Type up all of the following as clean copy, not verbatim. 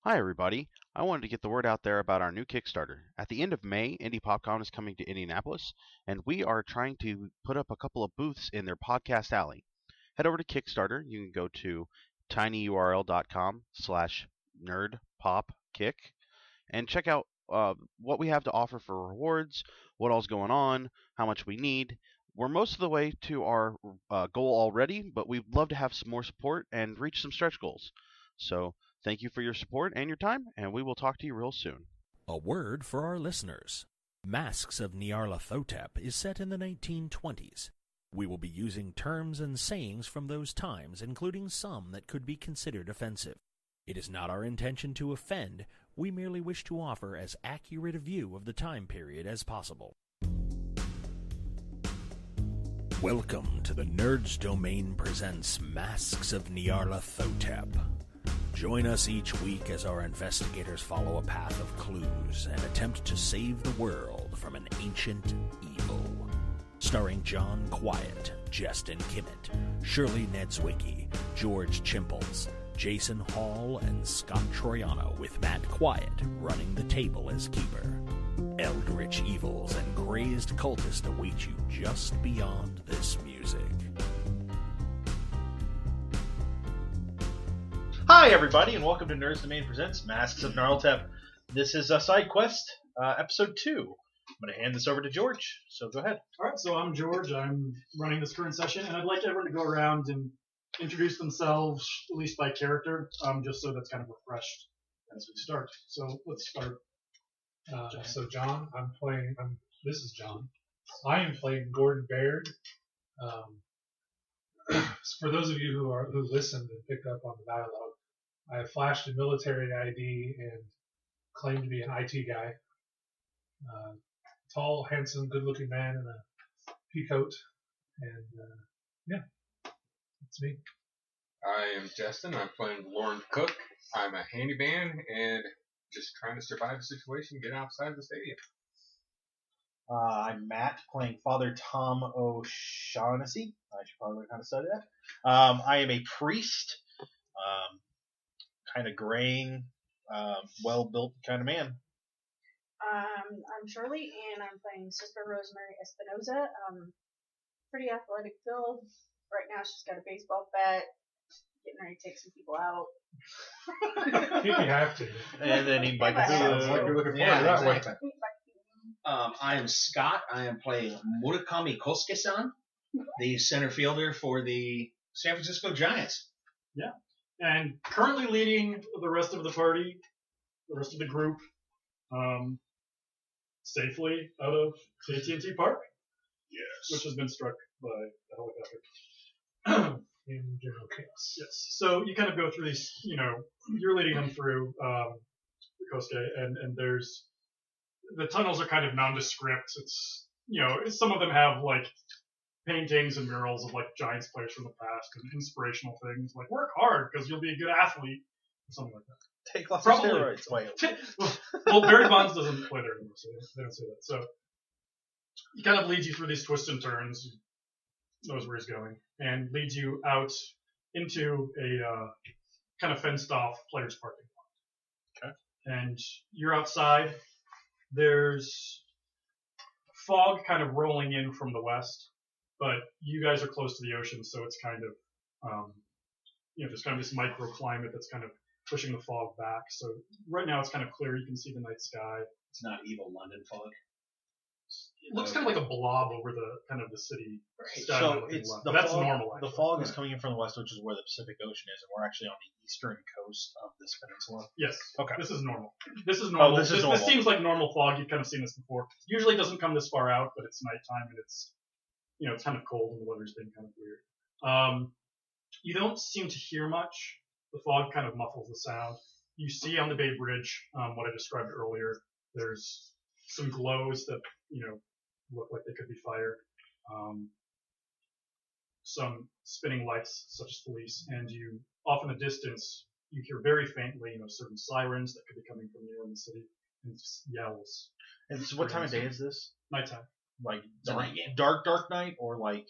Hi, everybody. I wanted to get the word out there about our new Kickstarter. At the end of May, Indie PopCon is coming to Indianapolis, and we are trying to put up a couple of booths in their podcast alley. Head over to Kickstarter. You can go to tinyurl.com/nerdpopkick and check out what we have to offer for rewards, what all's going on, how much we need. We're most of the way to our goal already, but we'd love to have some more support and reach some stretch goals. So thank you for your support and your time, and we will talk to you real soon. A word for our listeners. Masks of Nyarlathotep is set in the 1920s. We will be using terms and sayings from those times, including some that could be considered offensive. It is not our intention to offend. We merely wish to offer as accurate a view of the time period as possible. Welcome to the Nerds Domain presents Masks of Nyarlathotep. Join us each week as our investigators follow a path of clues and attempt to save the world from an ancient evil. Starring John Quiett, Jestin Kimmet, Shirley Niedzwiecki, George Chimples, Jason Hall, and Scott Troiano, with Matt Quiett running the table as keeper. Eldritch evils and crazed cultists await you just beyond this music. Hi, everybody, and welcome to Nerds Domain Presents Masks of Nyarlathotep. This is a side quest, episode 2. I'm going to hand this over to George, so go ahead. All right, so I'm George. I'm running this current session, and I'd like everyone to go around and introduce themselves, at least by character, just so that's kind of refreshed as we start. So let's start. So John, this is John. I am playing Gordon Baird. For those of you who listened and picked up on the dialogue, I have flashed a military ID and claimed to be an IT guy. Tall, handsome, good-looking man in a pea coat, and yeah, that's me. I am Justin. I'm playing Lauren Cook. I'm a handyman and just trying to survive the situation, get outside the stadium. I'm Matt, playing Father Tom O'Shaughnessy. I should probably learn how to say that. I am a priest, kind of graying, well-built kind of man. I'm Shirley, and I'm playing Sister Rosemary Espinoza. Pretty athletic build. Right now she's got a baseball bat, getting ready to take some people out. I think you have to. And then he bites Sounds like you're looking forward to that one. Exactly. I am Scott. I am playing Murakami Kosuke-san, the center fielder for the San Francisco Giants. Yeah, and currently leading the rest of the party, the rest of the group, safely out of the AT&T Park. Yes. Which has been struck by a helicopter. In general chaos. Yes. So you kind of go through these, you're leading them through Kosuke, and there's the tunnels are kind of nondescript. It's, some of them have like paintings and murals of like Giants players from the past and inspirational things like work hard because you'll be a good athlete or something like that. Take lots Probably. of steroids. Wait. Well, Barry Bonds doesn't play there anymore, so they don't say that. So he kind of leads you through these twists and turns, knows where he's going, and leads you out into a kind of fenced-off players' parking lot. Okay. And you're outside. There's fog kind of rolling in from the west, but you guys are close to the ocean, so it's kind of, just kind of this microclimate that's kind of pushing the fog back. So right now it's kind of clear. You can see the night sky. It's not evil London fog. It looks kind of like a blob over the kind of the city. Sky So it's that's fog, normal. The Actually. fog is coming in from the west, which is where the Pacific Ocean is, and we're actually on the eastern coast of this peninsula. Yes. Okay. This is normal. This is normal. This is normal. This seems like normal fog. You've kind of seen this before. Usually it doesn't come this far out, but it's nighttime and it's, it's kind of cold and the weather's been kind of weird. You don't seem to hear much. The fog kind of muffles the sound. You see on the Bay Bridge, what I described earlier, there's some glows that, look like they could be fire. Some spinning lights, such as police, and you, off in the distance, you hear very faintly, certain sirens that could be coming from near in the city, and just yells. And so what time of day is this? Nighttime. Like It's a night game. dark night, or like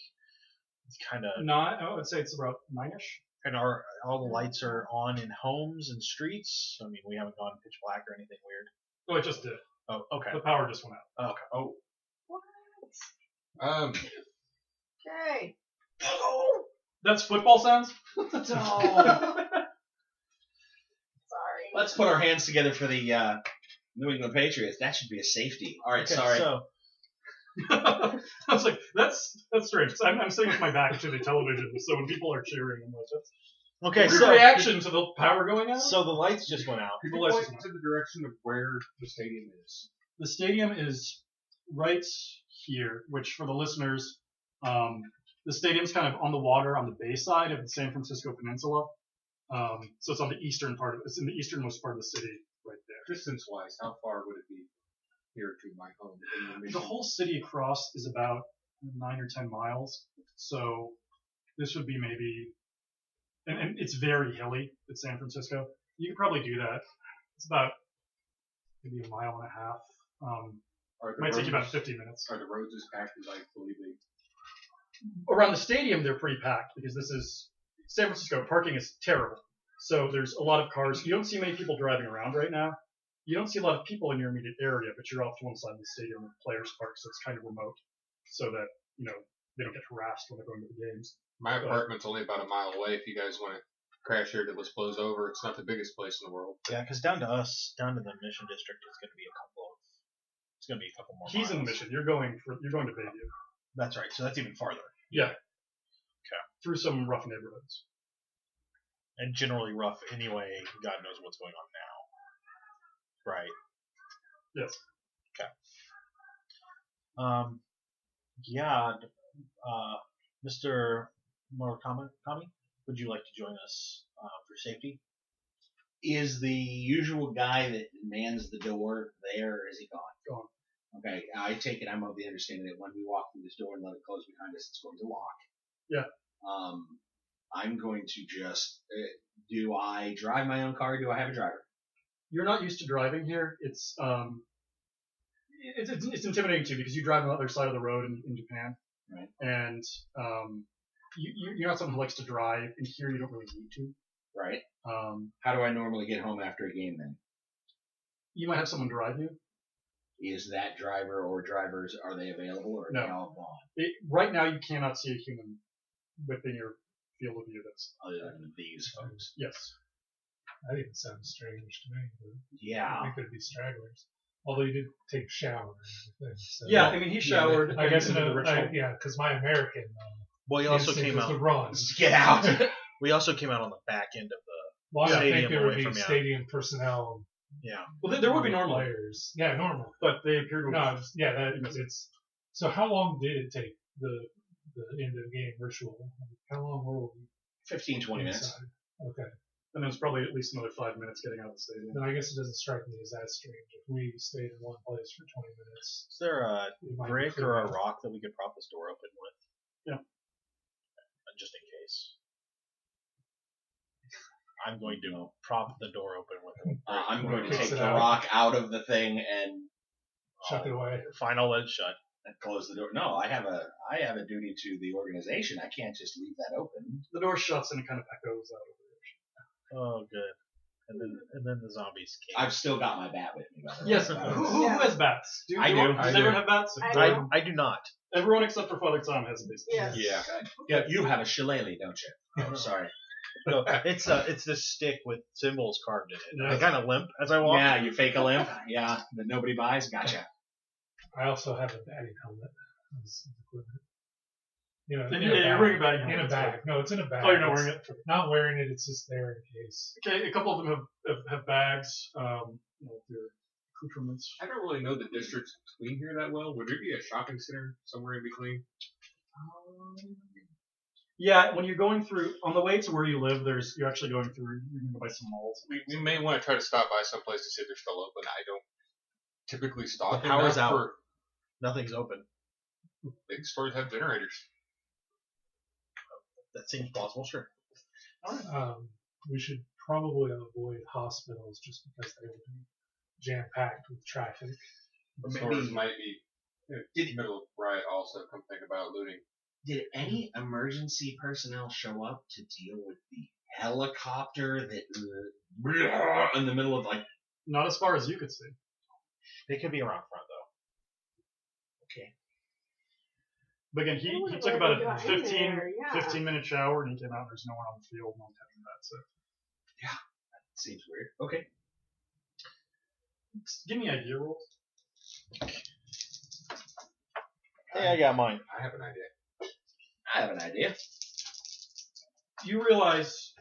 it's kind of I would say it's about 9ish. And are all the lights are on in homes and streets? I mean, we haven't gone pitch black or anything weird. Oh, it just did. Oh, okay. The power just went out. Okay. Oh. What? Okay. That's football sounds? No. Sorry. Let's put our hands together for the New England Patriots. That should be a safety. All right, Okay, sorry. So, I was like, that's strange. I'm sitting with my back to the television, so when people are cheering, I'm like, that's okay, weird so reaction to the power going out. So the lights just went out. People lights point just went to the direction of where the stadium is. The stadium is right here, which for the listeners, the stadium's kind of on the water on the bay side of the San Francisco Peninsula. So it's on the eastern part it's in the easternmost part of the city right there. Distance-wise, how far would it be here to my home? In the The whole city across is about 9 or 10 miles. So this would be maybe, and it's very hilly at San Francisco. You could probably do that. It's about maybe a mile and a half. Are the Might take you about roads- 50 minutes. Are the roads as packed as I believe they? Around the stadium, they're pretty packed because this is San Francisco. Parking is terrible. So there's a lot of cars. You don't see many people driving around right now. You don't see a lot of people in your immediate area, but you're off to one side of the stadium with players park, so it's kind of remote, so that they don't get harassed when they're going to the games. My apartment's only about a mile away. If you guys want to crash here till this blows over, it's not the biggest place in the world. Yeah, because down to the Mission District is going to be a couple more. He's in the miles. Mission. You're going to Bayview. That's right. So that's even farther. Yeah. Okay. Through some rough neighborhoods. And generally rough anyway. God knows what's going on now. Right. Yes. Yeah. Mr. Murakami, would you like to join us for safety? Is the usual guy that mans the door there, or is he gone? Gone. Okay, I take it I'm of the understanding that when we walk through this door and let it close behind us, it's going to lock. Yeah. I'm going to just, do I drive my own car? Do I have a driver? You're not used to driving here. It's intimidating too because you drive on the other side of the road in Japan, Right. And you're not someone who likes to drive. And here you don't really need to. Right. How do I normally get home after a game then? You might have someone drive you. Is that driver or drivers, are they available or are No. they all gone? Right now, you cannot see a human within your field of view. That's Other than these folks. yes. That even sounds strange to me. But I Yeah. think there'd be stragglers. Although you did take a shower and everything. So Yeah, I mean he showered. I guess and did the ritual. because my American Well, he also instinct came was out. to run. Get out. We also came out on the back end of the. Well, I Stadium think there would away be from you. stadium personnel. Yeah. Well, there would be normal, players. Yeah, normal. but they appeared to. No, it's. So how long did it take the end of the game ritual? How long were we 15, 20 minutes. inside? Okay. And it was probably at least another 5 minutes getting out of the stadium. Then I guess it doesn't strike me as that strange. If we stayed in one place for 20 minutes, Is there a we might be brick clear or a out. rock that we could prop this door open with? Yeah. Just in case. I'm going to prop the door open with it. I'm going to Fix take it the out. rock out of the thing and Shut it away. Fine, I'll let it shut. close the door. No, I have a duty to the organization. I can't just leave that open. The door shuts and it kind of echoes out over Oh, good. And then the zombies came. I've still got my bat with me. By the way. Yes. Who has bats? I do. Does everyone have bats? I do not. Everyone except for Father Tom has a baseball. Yes. Yeah. Yeah, you have a shillelagh, don't you? Oh, sorry. No, it's this stick with symbols carved in it. Yeah. I kind of limp as I walk. Yeah, you fake a limp. Yeah, that nobody buys. Gotcha. I also have a batting helmet. As equipment. You know, You're wearing a bag. In a bag. No, it's in a bag. Oh, you're not It's wearing it? Not wearing it. It's just there in case. Okay, a couple of them have bags, with their accoutrements. I don't really know the districts between here that well. Would there be a shopping center somewhere in between? Yeah, when you're going through, on the way to where you live, you're actually going through, you can go by some malls. We may want to try to stop by someplace to see if they're still open. I don't typically stop. The power's enough out. for- Nothing's open. Big stores have generators. That seems plausible. Sure. We should probably avoid hospitals just because they would be jam packed with traffic. Or Stores maybe might be in the middle of riot also. Come think about looting. Did any emergency personnel show up to deal with the helicopter that in the middle of like? Not as far as you could see. They could be around front though. Okay. But again, he took about a 15-minute shower and he came out and there's no one on the field, no one touching that. So Yeah, that seems weird. Okay. give me idea rolls. Hey, I got mine. I have an idea. I have an idea. You realize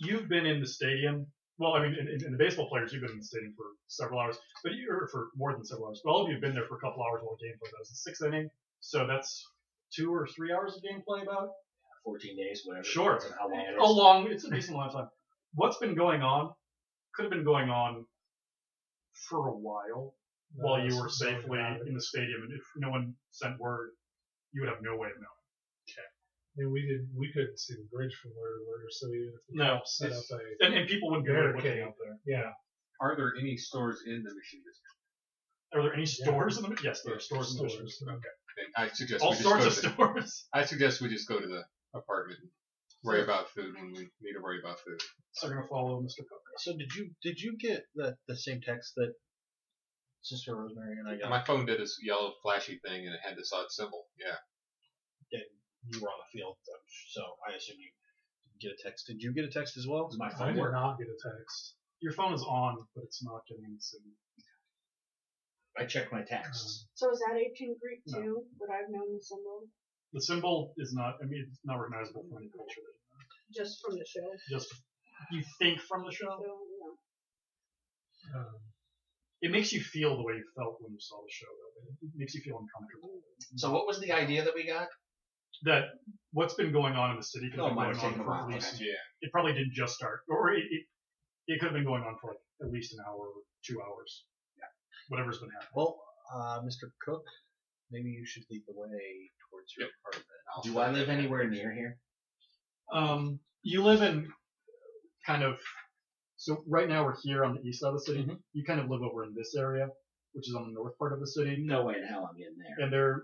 you've been in the stadium. Well, I mean, in the baseball players, you've been in the stadium for several hours, but or for more than several hours. But all of you have been there for a couple hours while the gameplay does. The sixth inning, so that's 2 or 3 hours of gameplay about. 14 days, whatever. Sure. Depends on how long it is. A long. It's a decent amount of time. What's been going on? Could have been going on for a while while you were safely in the stadium, and if no one sent word, you would have no way of knowing. And we couldn't see the bridge from where we were, so even if we No, set up a and people wouldn't be looking barricade. out there. Yeah. Are there any stores in the Mission District? Are there any stores in the? Yes, there are stores in the district. Okay. Then I suggest All we just sorts go of to the, stores. I suggest we just go to the apartment and worry about food when we need to worry about food. So we're gonna follow Mr. Cook. So did you get the same text that Sister Rosemary and I got? My phone did this yellow flashy thing and it had this odd symbol. Yeah. And you were on the field, so I assume you didn't get a text. Did you get a text as well? Does my I phone did work? not get a text. Your phone is on, but it's not getting any signal. I checked my texts. So is that ancient Greek No. too? Would I've known the symbol The symbol is not. I mean, it's not recognizable from any culture. just from the show? Just you think from the show. So, yeah. It makes you feel the way you felt when you saw the show. Though. It makes you feel uncomfortable. So what was the idea that we got? That what's been going on in the city could have Oh, been might going have on taken a for while. at least. Okay. Yeah. It probably didn't just start, or it could have been going on for like at least an hour or 2 hours. Yeah, whatever's been happening. Well, Mr. Cook, maybe you should lead the way towards your apartment. Do I live anywhere near here? You live in kind of. So right now we're here on the east side of the city. Mhm. You kind of live over in this area, which is on the north part of the city. No way in hell I'm getting there. And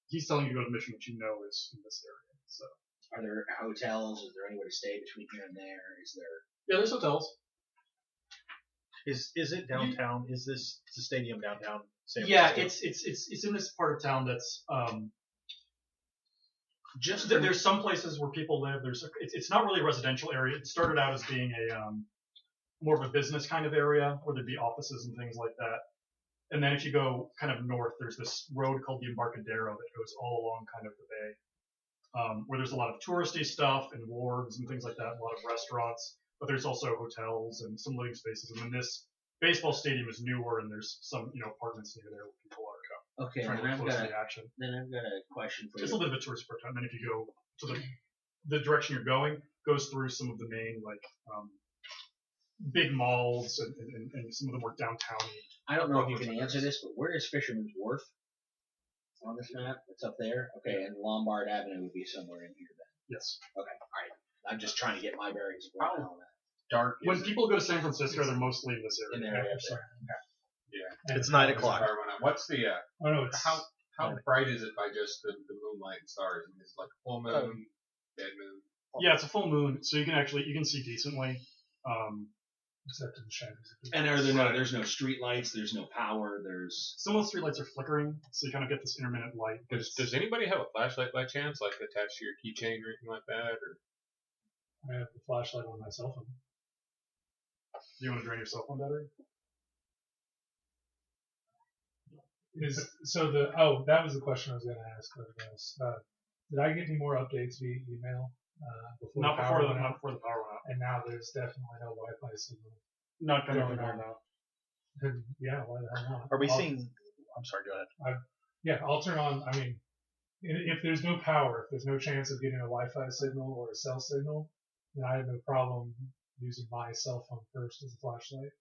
he's telling you to go to the mission, which you know is in this area. So Are there hotels? Is there anywhere to stay between here and there? Is there? yeah, there's hotels. Is it downtown? Is this the stadium downtown? San Yeah, Francisco? it's in this part of town that's just there's some places where people live. It's not really a residential area. It started out as being a more of a business kind of area where there'd be offices and things like that. And then if you go kind of north, there's this road called the Embarcadero that goes all along kind of the bay, where there's a lot of touristy stuff and wharves and things like that, a lot of restaurants. But there's also hotels and some living spaces. And then this baseball stadium is newer, and there's some apartments near there where people are Okay, trying to then get close to the action. I've got a question for It's a you. little bit of a tourist spot. And then if you go to the direction you're going, goes through some of the main big malls and some of the more downtown-y. I don't know if you can answer this, but where is Fisherman's Wharf on this map? It's up there. Okay, and Lombard Avenue would be somewhere in here then. Yes. Okay, all right. I'm just trying to get my bearings right on that. Dark. When is it? people go to San Francisco, they're mostly in this In area. there, up there. Yeah. It's 9 There's a o'clock. car going on. What's the Oh no, it's how bright is it by just the moonlight and stars? I mean, is it like full moon, dead moon? Yeah, it's a full moon, so you can see decently. except in the shadows. And there's no street lights, there's no power, there's Some of the streetlights are flickering, so you kind of get this intermittent light. Does anybody have a flashlight by chance, like attached to your keychain or anything like that? Or I have the flashlight on my cell phone. Do you want to drain your cell phone battery? That was the question I was going to ask. Did I get any more updates via email before Not the before power the went out? power went out. And now there's definitely no Wi-Fi signal. Not coming Going from there on. now. And yeah, why the hell not? Are we I'll- seeing? I'm sorry. Go ahead. Yeah, I'll turn on. I mean, if there's no power, if there's no chance of getting a Wi-Fi signal or a cell signal, then I have no problem using my cell phone first as a flashlight.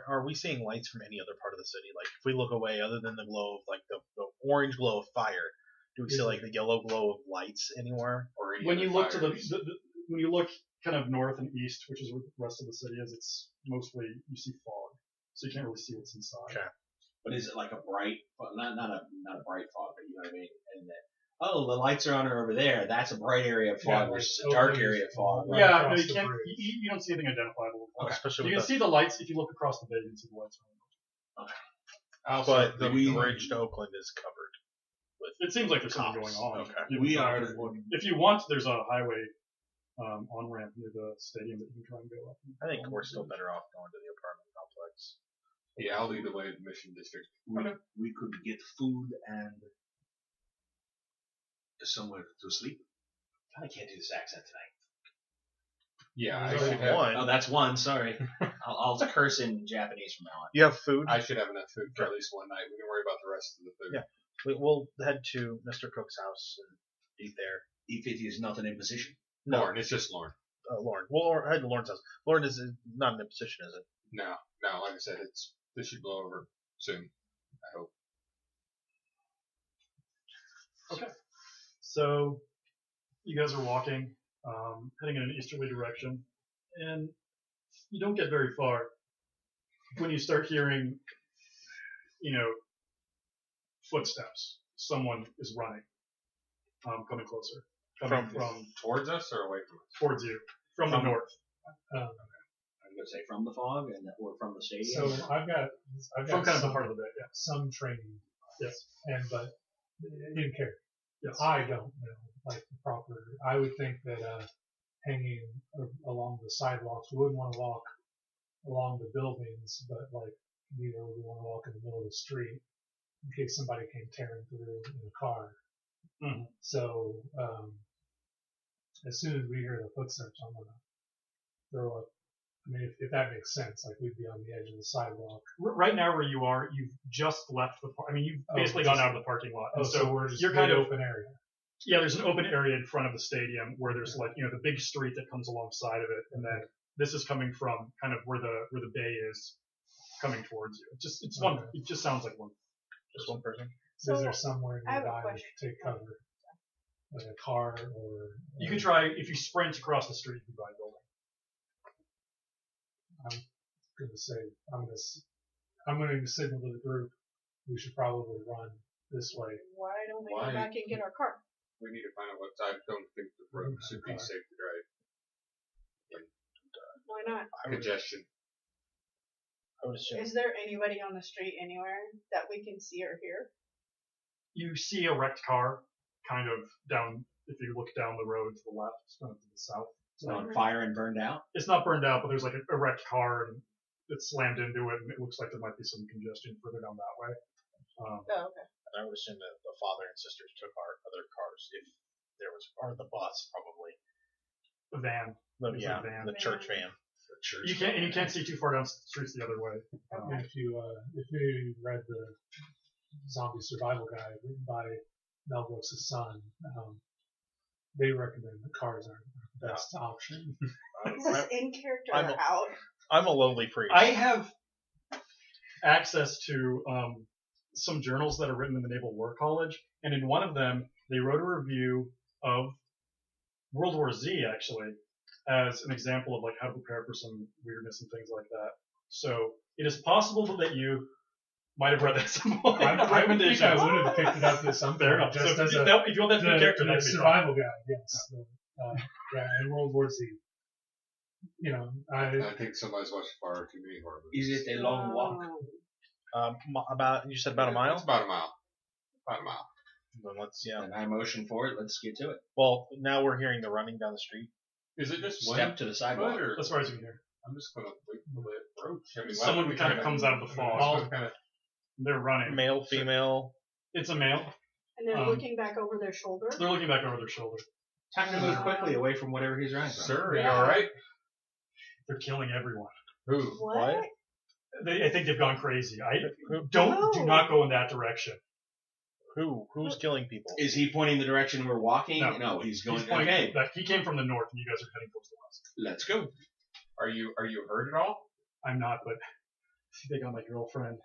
Are we seeing lights from any other part of the city? Like if we look away, other than the glow of like the orange glow of fire, do we see like the yellow glow of lights anywhere? or any When other you look to fires? when you look kind of north and east, which is where the rest of the city is, it's mostly you see fog, so you can't really see what's inside. Okay. but is it like a bright not a bright fog, but you know what I mean? And that oh, the lights are on over there. That's a bright area of fog Yeah, versus like a dark open- area of fog. Right Yeah, no, across you the can't. bridge. You don't see anything identifiable. Okay. Especially You with can see the lights if you look across the bay. You can see the lights. but the we- bridge to Oakland is covered. It seems like there's something Cops. going on. Okay. You We can are- try to- If you want, there's a highway on ramp near the stadium that you can try and go up. I think we're still better off going to the apartment complex. Yeah, I'll lead the way to the Mission District. We could get food and somewhere to sleep. I can't do this accent tonight. Yeah, I There's should only have. one. Oh, that's one. Sorry. I'll curse in Japanese from now on. You have food? I should have enough food for at least one night. We can worry about the rest of the food. Yeah. We'll head to Mr. Cook's house and eat there. If it is not an imposition. No, Lorne, it's just Lorne. Lorne. We'll head to Lorne's house. Lorne is not in a position, is it? No, like I said, this should blow over soon. I hope. So you guys are walking, heading in an easterly direction, and you don't get very far when you start hearing, footsteps. Someone is running, coming closer, coming from Towards us or away from us? towards you from the north. I'm going to say from the fog or from the stadium. So I've got From kind of the some, part of the bay, yeah. some training, Yes. but in character. Yes. I don't know like the proper. I would think that hanging along the sidewalks, we wouldn't want to walk along the buildings, but like neither would we want to walk in the middle of the street in case somebody came tearing through in a car. Mhm. So as soon as we hear the footsteps, I'm gonna throw up. I mean, if that makes sense, like we'd be on the edge of the sidewalk. Right now, where you are, you've just left the. You've basically gone out of the parking lot, and so we're just you're in kind an of open area. Yeah, there's an open area in front of the stadium where there's the big street that comes alongside of it, and then this is coming from kind of where the bay is coming towards you. It's one. Okay. It just sounds like one. Just one person? So is So, there somewhere I have a nearby to question. take cover, like a car or? You can try if you sprint across the street, you can buy a building. I'm gonna say I'm going to signal to the group. We should probably run this way. why don't we Why? go back and get our car? We need to find out what I don't think the road should be safe to drive. Why not? Congestion. I would assume. Is there anybody on the street anywhere that we can see or hear? You see a wrecked car, kind of down. If you look down the road to the left, kind of to the south. It's on fire and burned out. It's not burned out, but there's like a wrecked car and it's slammed into it, and it looks like there might be some congestion further down that way. Oh, okay. I would assume that the father and sisters took our other cars if there was, or the bus probably. The van. There's a van. The church van. You can't see too far down the streets the other way. And if you read the Zombie Survival Guide written by Mel Brooks' son, they recommend that cars aren't the best option. Is this in character I'm or out? I'm a lonely priest. I have access to some journals that are written in the Naval War College, and in one of them, they wrote a review of World War Z, actually, as an example of like how to prepare for some weirdness and things like that. So it is possible that you might have read that somewhere. I would think I would have picked it up at some Fair point. enough. Just So as if you want that to be a character, the that'd be fine. survival guide, yes. Yeah, in World War Z. I think somebody's watched far too many horror movies. Is it a long walk? About you said about a mile. It's about a mile. About a mile. Then let's And I motion for it. Let's get to it. Well, now we're hearing the running down the street. Is it just one Step to the sidewalk. foot, or As far as you can hear. I'm just gonna wait until it approach. I mean, Someone why would we kind of try comes out of the fog. All kind of. They're running. Male, female. It's a male. And they're looking back over their shoulder. They're looking back over their shoulder. Time to move quickly away from whatever he's running from. Sir, are you Yeah. all right? They're killing everyone. Who? What? I think they've gone crazy. Who? Do not go in that direction. Who's killing people? Is he pointing the direction we're walking? No. He's going. He's pointing Okay, back. He came from the north, and you guys are heading towards the west. let's go. Are you hurt at all? I'm not, but they got my girlfriend.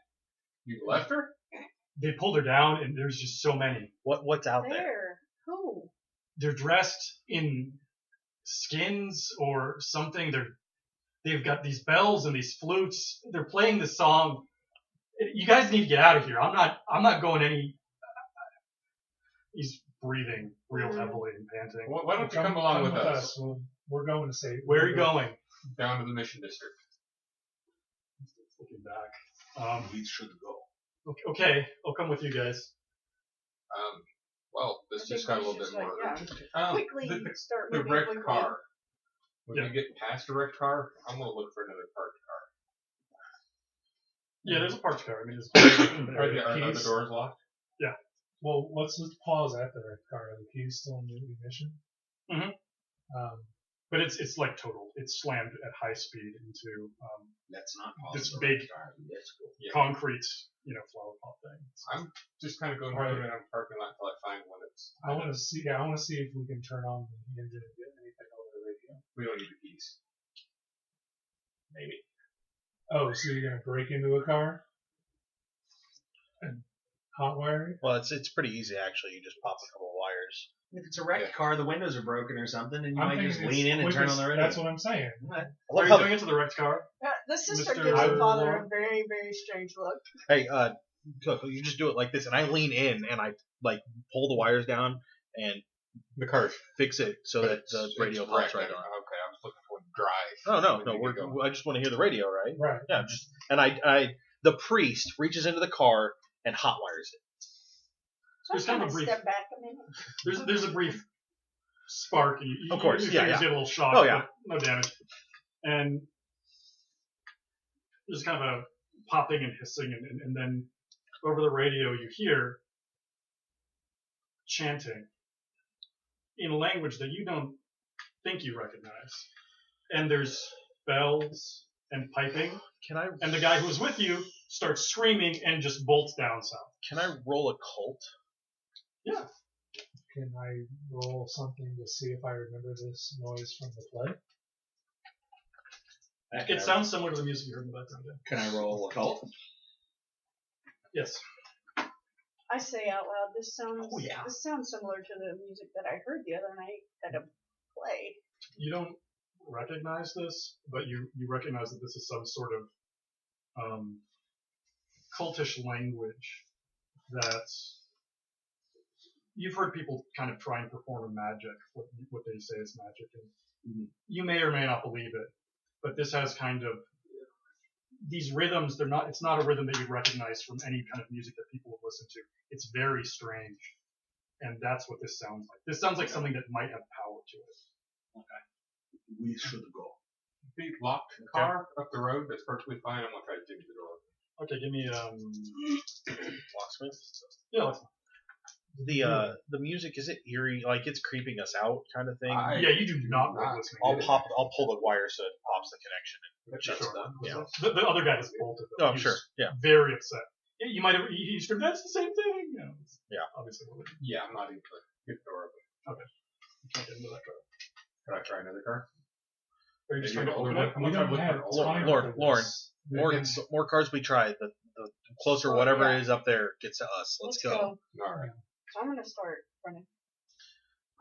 You left her? They pulled her down, and there's just so many. What's out there? There. Who? They're dressed in skins or something. They've got these bells and these flutes. They're playing the song. You guys need to get out of here. I'm not going any. He's breathing real heavily and panting. Why don't you come along with us? We're going to say. Where are you going? Down to the mission district. Looking back. We should go. Okay, I'll come with you guys. Well, this just got a little bit more urgent. Quickly start The moving wrecked quickly. car. When Yeah. you get past a wrecked car, I'm going to look for another parked car. Yeah, there's a parked car. I mean, Are the Are the keys- doors locked? Well, let's just pause at the wrecked car. Are the keys still in the ignition? Mhm. Um, but it's like total. It's slammed at high speed into That's not this possible. big That's cool. Yeah. concrete, flower pot thing. I'm just kind of going Right. around the parking lot until I find one that's. I want to see. Yeah, I want to see if we can turn on the engine and get anything over the radio. We don't need the keys. Maybe. Oh, so you're gonna break into a car and hot wiring? Well, it's pretty easy actually. You just pop a couple of wires. If it's a wrecked car, the windows are broken or something, and you I'm might just thinking lean in and it's- turn on the radio. That's what I'm saying. Are you doing it to the wrecked car? The sister Mr. gives the father Lord. a very, very strange look. Hey, Cook, you just do it like this, and I lean in and I like pull the wires down and The car's fix it so that the radio pops wrecked. right Okay, on. I was looking for dry. No, When you go. I just want to hear the radio, right? Right. Yeah, the priest reaches into the car and hot wires it. So There's I kind kind of of a brief- step back a minute. There's a brief spark. And you, Of course, your yeah, fingers yeah. get a little shocked. Oh, yeah. But no damage. And there's kind of a popping and hissing, and then over the radio you hear chanting in a language that you don't think you recognize. And there's bells and piping, Can I and the guy who's with you starts screaming and just bolts down south. can I roll a cult? Yeah. Can I roll something to see if I remember this noise from the play? It sounds similar to the music you heard in the background. Yeah. Can I roll a cult? Yes. I say out loud, this sounds Oh, yeah. this sounds similar to the music that I heard the other night at a play. You don't recognize this, but you recognize that this is some sort of cultish language that you've heard people kind of try and perform a magic, what they say is magic, and you may or may not believe it, but this has kind of these rhythms. It's not a rhythm that you'd recognize from any kind of music that people would listen to. It's very strange, and that's what this sounds like. This sounds like something that might have power to it. We should go. The locked car up the road, that's perfectly fine. I'm going to try to jimmy the door. Okay, give me Locksmith. yeah, let's, The music, is it eerie? Like it's creeping us out, kind of thing. yeah. You do not want listening. I'll pull the wire so it pops the connection and shuts Sure. it down. Yeah. The other guy has bolted. Oh, Though. I'm sure. Yeah. Very upset. You might have. He screamed, "That's the same thing." You know, it's Yeah. Obviously, we're Yeah, I'm not even going to get the door open. can't get into that car. Can I try another car? Are you just Maybe trying to an older open one? it? I'm We going to try don't to look have for an older time one. for Lauren, this. more cars we try, the closer whatever is up there gets to us. Let's go. All right. So I'm gonna start running.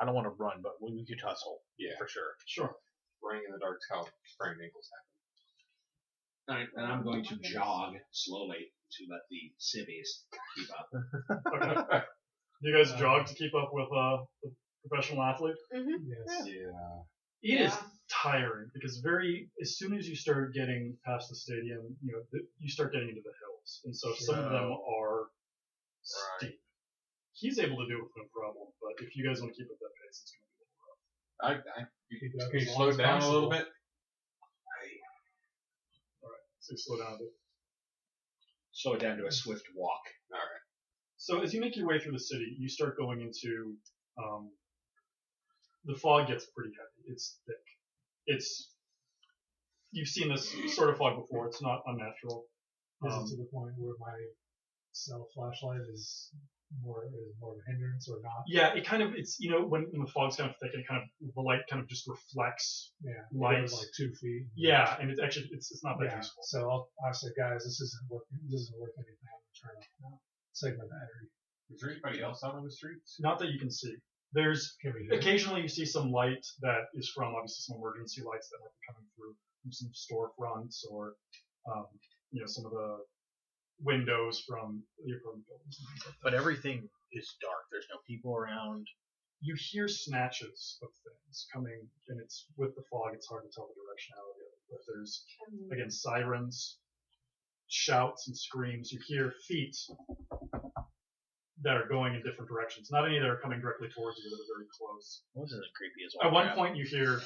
I don't want to run, but we could tussle. Yeah. For sure. Sure. Running in the dark's how sprained ankles happen. Alright, and I'm going to jog slowly to let the civvies keep up. Okay. You guys jog to keep up with the professional athlete. Mm-hmm. Yes. Yeah. It is Yeah. tiring because as soon as you start getting past the stadium, you start getting into the hills, and so some of them are steep. He's able to do it with no problem, but if you guys want to keep up that pace, it's going to be Keep it up Can you as slow long as down a little possible. bit? so slow down a bit. Slow it down to a swift walk. All right. So as you make your way through the city, you start going into the fog gets pretty heavy. It's thick. You've seen this sort of fog before. It's not unnatural. Is it to the point where my cell flashlight is more of a hindrance or not? Yeah, it's when the fog's kind of thick, the light kind of just reflects. Yeah, Light. it goes like 2 feet. Yeah, and it's not that Yeah. useful. So I'll say, guys, this isn't working. This isn't worth anything. I'm gonna turn off now. Save my battery. Is there anybody else out on the streets? Not that you can see. There's Can we hear? occasionally you see some light that is from obviously some emergency lights that might be coming through from some storefronts or some of the windows from the apartment buildings and things like that. But everything is dark. There's no people around. You hear snatches of things coming, and it's with the fog. It's hard to tell the directionality of it. But there's again sirens, shouts, and screams. You hear feet that are going in different directions. Not any that are coming directly towards you, that are very close. This is creepy as well. At one point, you hear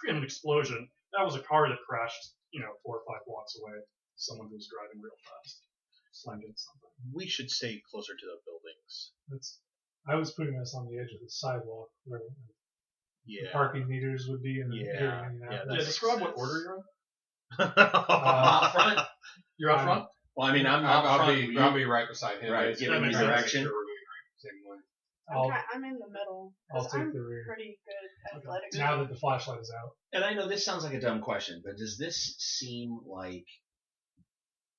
and an explosion. That was a car that crashed, 4 or 5 blocks away. Someone who was driving real fast slammed into something. We should stay closer to the buildings. I was putting us on the edge of the sidewalk where Yeah. the parking meters would be, and then Yeah. here hanging out. Yeah, Yeah, describe what order you're in. Out front. You're out front? Well, I mean, I'm out front. I'll be right beside him. Right, It's giving gonna me make sense. direction. Make sure we're going right same way. I'm in the middle. I'll 'cause take I'm the rear. pretty good athletic. Now that the flashlight is out. And I know this sounds like a dumb question, but does this seem like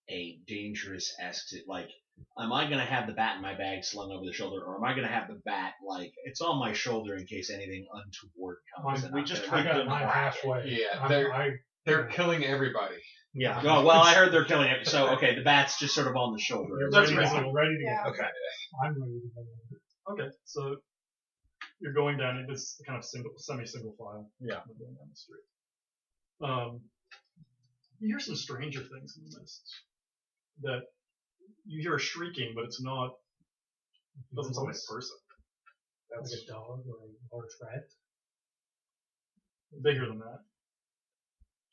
a dangerous exit? Like, am I going to have the bat in my bag slung over the shoulder, or am I going to have the bat, like, it's on my shoulder in case anything untoward comes? Mine- and we I'm just gonna- I got them mine crack halfway. Yeah, I'm- they're killing everybody. Yeah. Oh, well, I heard they're killing it. So, okay, the bat's just sort of on the shoulder. You're That's ready, reasonable. ready to Yeah. go. Okay. I'm ready to go. Okay, so you're going down this kind of semi-single file. Yeah. You're going down the street. You hear some stranger things in the mist. That you hear a shrieking, but it's not. It doesn't sound like a person. Like That's a dog or a large rat. bigger than that,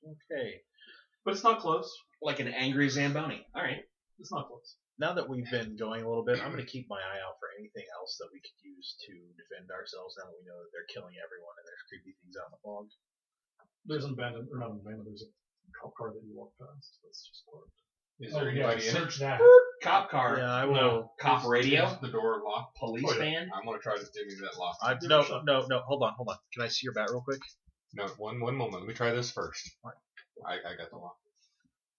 Okay. but it's not close. Like an angry Zamboni. All right. It's not close. Now that we've been going a little bit, I'm going to keep my eye out for anything else that we could use to defend ourselves. Now that we know that they're killing everyone and there's creepy things out in the fog. There's an abandoned, or not an abandoned. There's a cop car that you walk past. That's just parked. Is Oh, there yeah, anybody in it? search that. Cop car. Yeah, I will. No. Cop radio. Is the door locked? Police Oh, yeah. van. I'm gonna try to stimulate that lock. No. Hold on. Can I see your bat real quick? No, one moment. Let me try this first. I got the lock.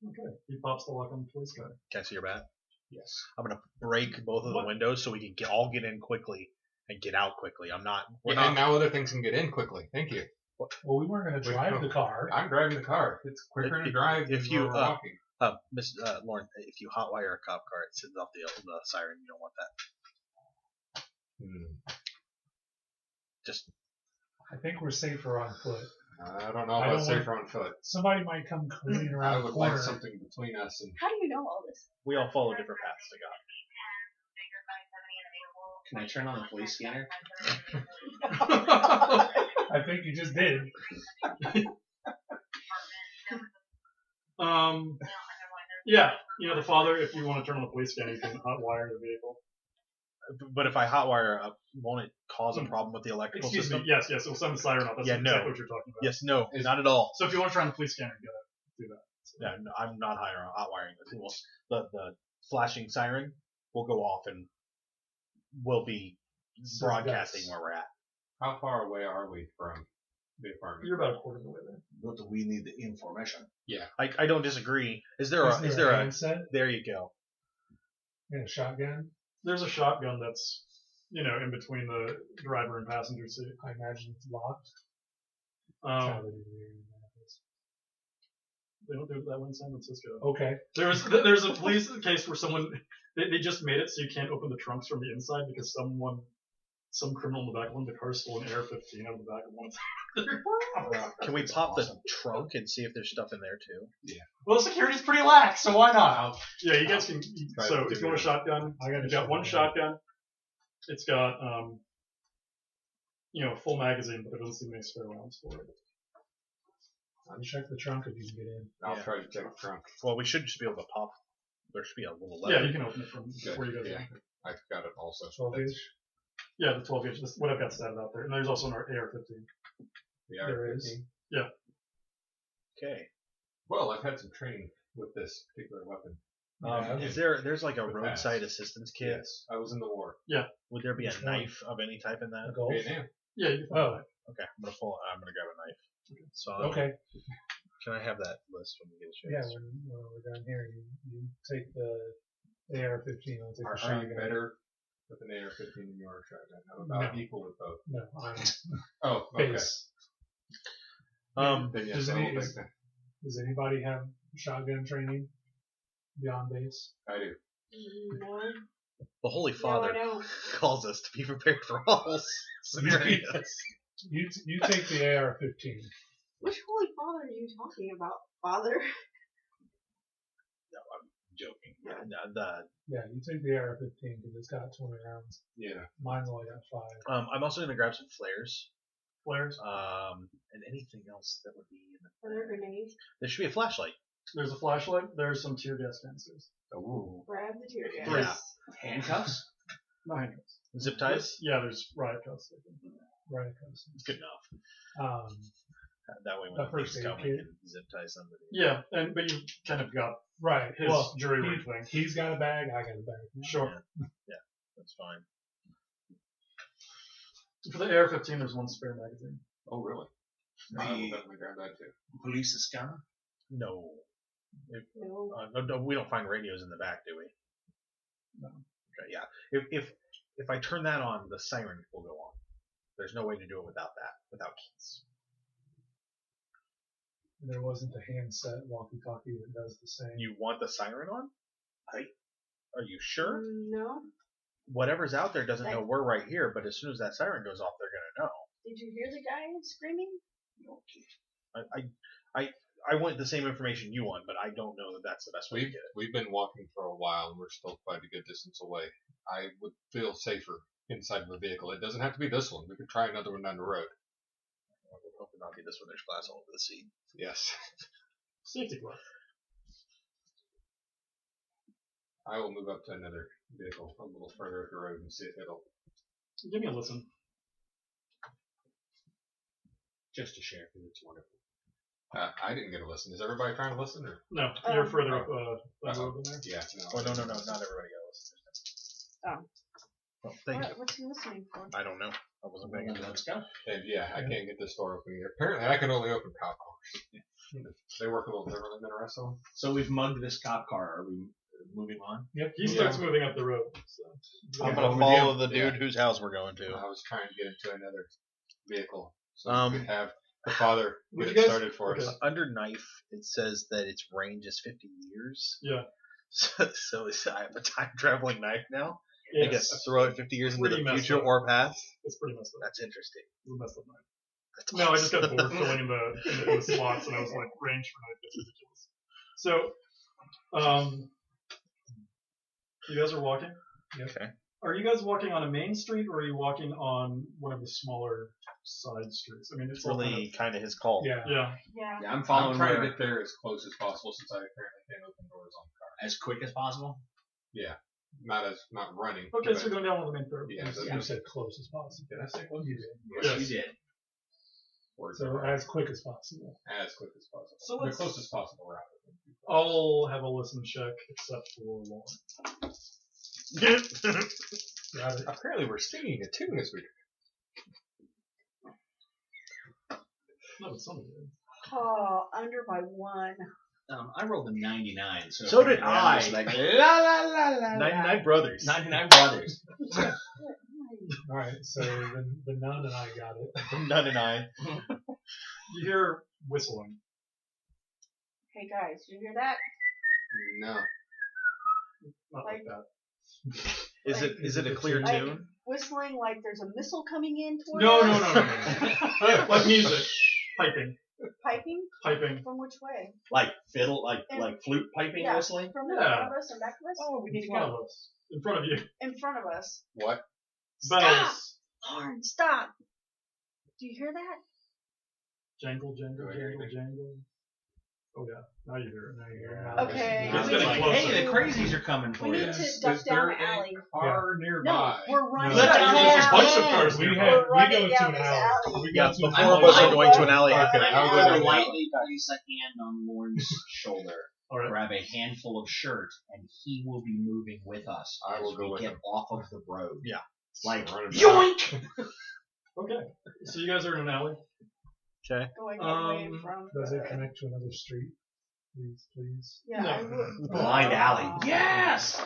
Okay. He pops the lock on the police car. Can I see your bat? Yes. I'm going to break both of the What? windows so we can all get in quickly and get out quickly. We're And not. now other things can get in quickly. Thank you. Well, we weren't going to Wait, drive no. the car. I'm driving the car. It's quicker to drive if than you, we're walking. Miss Lauren, if you hotwire a cop car, it sends off the siren. You don't want that. Just I think we're safer on foot. I don't know I about don't safer on foot. Somebody might come careening I around the would corner. like something between us and. How do you know all this? we all follow different paths to God. Can I turn on the police scanner? I think you just did. Yeah, the father, if you want to turn on the police scanner, you can hotwire the vehicle. But if I hotwire up, won't it cause a problem with the electrical Excuse system? me, yes, it will send the siren off. That's Yeah, exactly no. what you're talking about. Yes, no, not at all. So if you want to turn on the police scanner, you gotta do that. Yeah, no, I'm not hotwiring the tools. The flashing siren will go off and we'll be So broadcasting that's- where we're at. How far away are we from the apartment? You're about a quarter of the way there. But we need the information. I don't disagree. Is there a handset there you go. and a shotgun? There's a shotgun that's, in between the driver and passenger seat. I imagine it's locked. They don't do it that way in San Francisco. Okay. There's a police case where someone they just made it so you can't open the trunks from the inside because some criminal in the back of one of the cars stole an AR-15 out of the back of one. Can we pop the trunk and see if there's stuff in there too? Well, security's pretty lax, so why not? Yeah, you guys can. Try So to if do you want a it. shotgun, I got you got one shotgun. It's got a full magazine, but there doesn't seem any spare rounds for it. Check the trunk if you can get in. I'll Yeah. try to check the trunk. Well, we should just be able to pop. There should be a little lever. Yeah, you can open it from Good, where you guys yeah. are. I've got it also. 12 That's- gauge. Yeah, the 12 gauge. That's what I've got stabbed out there, and there's also an AR-15. The There AR-15. is. Okay. Well, I've had some training with this particular weapon. There's like a With roadside that. assistance kit? Yes, I was in the war. Would there be a Which one? knife of any type in A that? Golf. Vietnam. Yeah, you can find Oh, that. Okay, I'm gonna grab a knife. So okay. can I have that list when we get a Yeah, chance? when we're down here, you take the AR-15. I'll take the Are you shotgun. better with an AR-15 than you are a shotgun? I'm about No. equal with both. No, I'm Oh, okay. base. Then yes, Does I will any- take that. Does anybody have shotgun training? beyond base? I do. No. The Holy No, I Father don't. calls us to be prepared for all scenarios. You take the AR-15. Which Holy Father are you talking about, Father? No, I'm joking. Yeah. Yeah, you take the AR-15 because it's got 20 rounds. Yeah. Mine's only got 5. I'm also gonna grab some flares. Flares. And anything else that would be in the. Are there grenades? There should be a flashlight. There's a flashlight. There's some tear gas canisters. Ooh. Grab the tear gas. Yeah. Handcuffs? No handcuffs. Zip ties. Yeah, there's riot cuffs. I think. Right. It's good enough. That way when The the first police aid come, we kit. can zip tie somebody. Yeah, but you kind of got Right. his Well, jury room thing. he's got a bag. I got a bag. Sure. Yeah, that's fine. For the AR-15, there's one spare magazine. Oh, really? I will definitely grab that too. Police scanner? No. No. No, we don't find radios in the back, do we? No. Okay, yeah. If I turn that on, the siren will go on. There's no way to do it without that, without keys. And there wasn't a handset walkie-talkie that does the same. You want the siren on? Are you sure? No. Whatever's out there doesn't know we're right here, but as soon as that siren goes off, they're gonna know. Did you hear the guy screaming? I want the same information you want, but I don't know that that's the best way to get it. We've been walking for a while, and we're still quite a good distance away. I would feel safer inside of a vehicle. It doesn't have to be this one. We could try another one down the road. I would hope it not be this one. There's glass all over the seat. Yes. Safety glove. I will move up to another vehicle a little further up the road and see if it'll. Give me a listen. Just to share, because it's wonderful. I didn't get a listen. Is everybody trying to listen? Or? No, you're further up the road than there. Yeah. Oh, no. Not everybody got listeners. Oh. Well, thank you. What's he listening for? I don't know. I wasn't paying attention. Let's go. And yeah, I can't get this door open either. Apparently, I can only open cop cars. They work a little differently than the rest of them. So we've mugged this cop car. Are we moving on? Yep, he starts moving up the road. So. I'm gonna follow the dude whose house we're going to. I was trying to get into another vehicle so we Um, could have the father would get you it guys- started for us. Under knife, it says that its range is 50 years. Yeah. So I have a time traveling knife now. I Yes. guess throw it 50 years into Pretty the messed future up. or past. It's pretty messed up. That's interesting. It's a messed up knife. That's No, I just got awesome. bored filling in the slots, and I was like, range for knife, that's ridiculous. So, you guys are walking? Okay. Are you guys walking on a main street, or are you walking on one of the smaller side streets? I mean, it's It's really kind of his call. Yeah. yeah. Yeah. Yeah, I'm I'm following trying to where get there as close as possible since I apparently can't open doors on the car. as quick as possible. Yeah. Not running. Okay, but- so you're going down one of the main thoroughfares. Yeah, so You just said close as possible. Did I say close? You did. Yes, Yes. you did. words So are as quick as possible. as quick as possible. So the let's- closest possible route. I'll have a listen check, except for Lauren. Got it. Apparently, we're singing a tune this week. No, but somebody did. Oh, under by 1. I rolled a 99. So did I'm I. just like, la la la la. 99 brothers. 99 brothers. All right. So the nun and I got it. 99. You hear whistling. Hey guys, did you hear that? No. Not like that. Is it a clear Like- tune? Whistling like there's a missile coming in toward No, us? no. Like music. Piping. Piping? Piping. From which way? Like fiddle, like flute piping, Yeah. whistling. From Yeah. in front of us and back of us? Oh, we need In to front go. of us. In front of you. In front of us. What? Bells. Lauren, stop! Do you hear that? Jangle, jangle, Do I hear jangle, anything? jangle. Oh yeah. Now you hear it. Now you're Yeah. Okay. It's we getting need closer. Hey, the crazies are coming for We you. need to Is duck down there the alley. a car No, nearby? we're running No. down There's the a bunch of alley. cars We nearby. We're go running to down an this alley. alley. We Yeah, go to the an four of alley. us are going to an alley. Okay, I'm I'll go going to down the alley. lightly place a hand on Lauren's shoulder, All right. grab a handful of shirt, and he will be moving with us I as will go we with get him. off of the road. Yeah. Like, Running back. yoink! Okay. So you guys are in an alley. Okay. Going away Um, from Does the... it connect to another street? Please. Yeah, No. I would. Blind alley. Yes!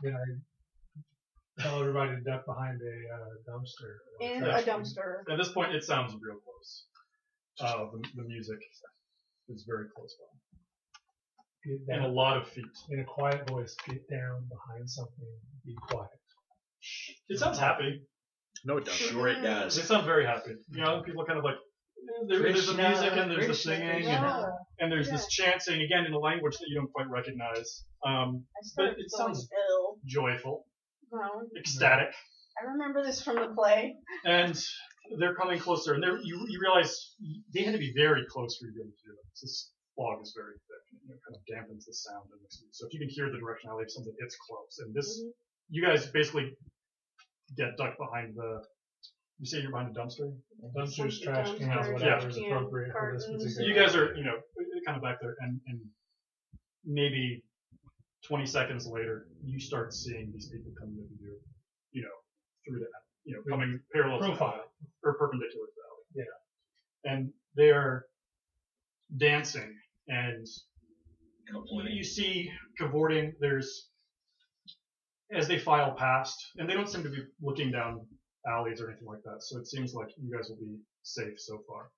Then I tell everybody to duck behind a dumpster. In Yeah. a dumpster. At this point, it sounds real close. The music is very close by. Get and a down. lot of feet. In a quiet voice, get down behind something. Be quiet. It sounds happy. No, it doesn't. Sure it does. They sound very happy. You know, people are kind of like, there's the music and there's the singing and there's this chanting again in a language that you don't quite recognize. I But started it feeling sounds ill. joyful, No, ecstatic, I remember this from the play. and they're coming closer. And you realize they had to be very close for you to be able to do this. This fog is very thick, and it kind of dampens the sound. So if you can hear the directionality of something, it's close. And this, you guys basically get ducked behind the. You say you're behind a dumpster. Dumpsters, trash cans, Dumpsters, whatever is can, appropriate for this cartons. So particular. you guys are, kind of back there, and maybe 20 seconds later, you start seeing these people coming into view, through the, coming parallel to the Profile. alley, or perpendicular to the alley. Yeah. And they are dancing, and you see cavorting. There's, as they file past, and they don't seem to be looking down alleys or anything like that, so it seems like you guys will be safe so far.